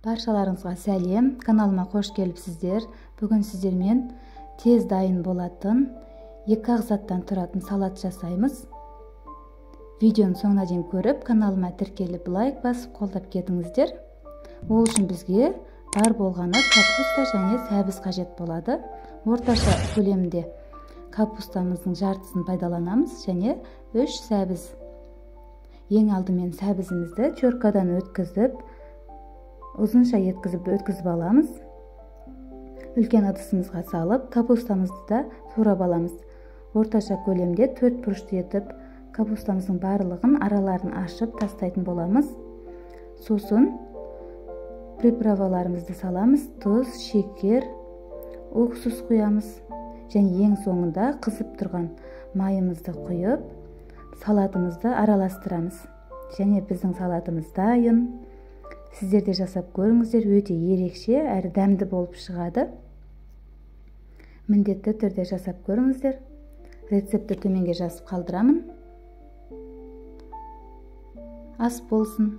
Баршаларыңызға сәлем, каналыма қош келіпсіздер. Бүгін сіздермен тез дайын болатын, 2 ақ заттан тұратын салат жасаймыз. Видеоны соңына дейін көріп, каналыма тіркеліп лайк басып қолдап кетіңіздер. Ол үшін бізге бар болғаны капуста және сәбіз қажет болады. Орташа көлемде капустамыздың жартысын пайдаланамыз және 3 сәбіз. Ең алдымен сәбізімізді чөркадан өткізіп, ұзынша өткізіп аламыз. Үлкен ыдысымызға салып, капустамызды да турап аламыз. Орташа көлемде 4 бұрышты етіп, капустамыздың барлығын араларын ашып тастайтын боламыз. Сосын приправаларымызды саламыз. Тұз, шекер, уксус құямыз. Және ең соңында қызып тұрған майымызды құйып, салатымызды араластырамыз. Және біздің салатымыз дайын. Сіздер де жасап көріңіздер, өте ерекше әрі дәмді болып шығады. Міндетті түрде жасап көріңіздер. Рецепті төменге жазып қалдырамын. Ас болсын.